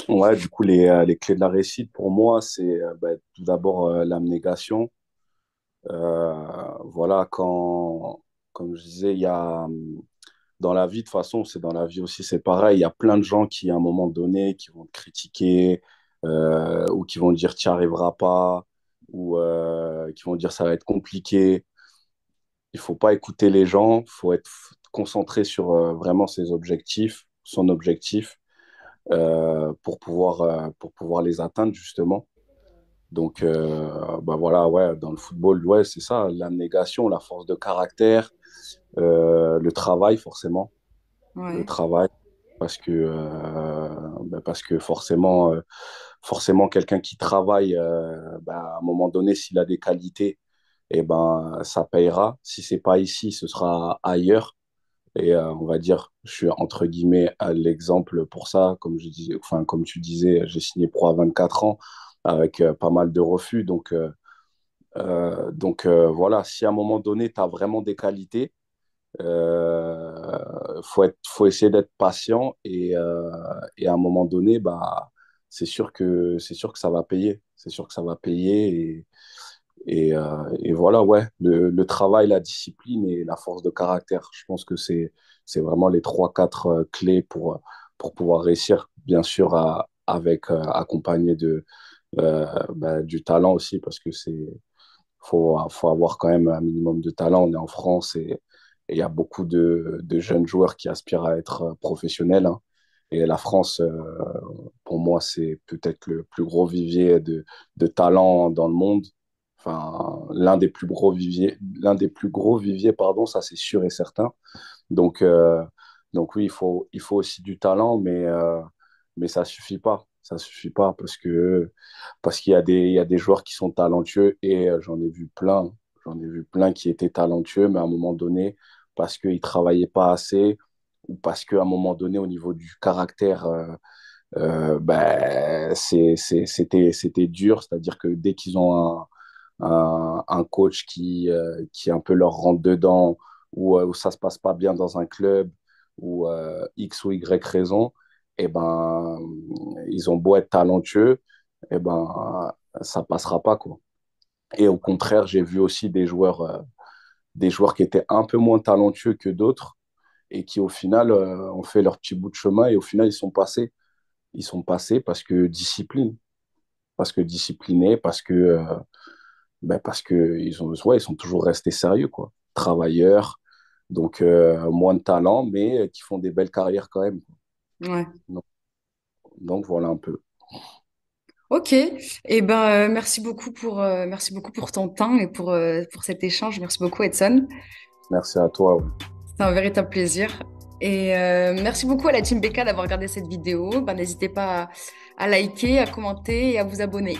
Ouais, du coup, les clés de la réussite pour moi, c'est tout d'abord l'abnégation. Voilà, comme je disais, il y a dans la vie, de toute façon, c'est dans la vie aussi, c'est pareil. Il y a plein de gens qui, à un moment donné, qui vont te critiquer ou qui vont dire tu n'y arriveras pas ou qui vont dire ça va être compliqué. Il faut pas écouter les gens, il faut être concentré sur vraiment ses objectifs, son objectif pour pouvoir les atteindre justement. Donc, voilà, ouais, dans le football, ouais, c'est ça, l'abnégation, la force de caractère, le travail, forcément, le Ouais. travail, parce que forcément, forcément quelqu'un qui travaille, à un moment donné, s'il a des qualités, et ben, ça payera. Si c'est pas ici, ce sera ailleurs. Et on va dire, je suis entre guillemets à l'exemple pour ça, comme je disais, enfin, comme tu disais, j'ai signé pro à 24 ans avec pas mal de refus. Voilà, si à un moment donné, tu as vraiment des qualités, faut essayer d'être patient et à un moment donné, bah, c'est sûr que ça va payer. C'est sûr que ça va payer et voilà, ouais, le travail, la discipline et la force de caractère. Je pense que c'est vraiment les trois, quatre clés pour pouvoir réussir, bien sûr, avec accompagné du talent aussi, parce que faut avoir quand même un minimum de talent. On est en France et il y a beaucoup de jeunes joueurs qui aspirent à être professionnels, hein. Et la France, pour moi, c'est peut-être le plus gros vivier de talent dans le monde. Enfin, l'un des plus gros viviers, pardon, ça c'est sûr et certain. Donc, euh, donc oui, il faut aussi du talent, mais ça suffit pas. Ça suffit pas parce qu'il y a il y a des joueurs qui sont talentueux et j'en ai vu plein. J'en ai vu plein qui étaient talentueux, mais à un moment donné, parce qu'ils travaillaient pas assez ou parce qu'à un moment donné, au niveau du caractère, c'était dur. C'est-à-dire que dès qu'ils ont un coach qui un peu leur rentre dedans ou où ça se passe pas bien dans un club ou X ou Y raison, et ben, ils ont beau être talentueux, et ben, ça passera pas, quoi. Et au contraire, j'ai vu aussi des joueurs qui étaient un peu moins talentueux que d'autres et qui, au final, ont fait leur petit bout de chemin et au final, ils sont passés. Ils sont passés parce que disciplinés, parce que ils sont toujours restés sérieux, quoi. Travailleurs, donc moins de talent, mais qui font des belles carrières quand même. Ouais. Donc, donc voilà un peu. Ok. Et ben, merci beaucoup pour ton temps et pour cet échange. Merci beaucoup, Edson. Merci à toi. Ouais. C'est un véritable plaisir. Et merci beaucoup à la Team BK d'avoir regardé cette vidéo. Ben, n'hésitez pas à liker, à commenter et à vous abonner.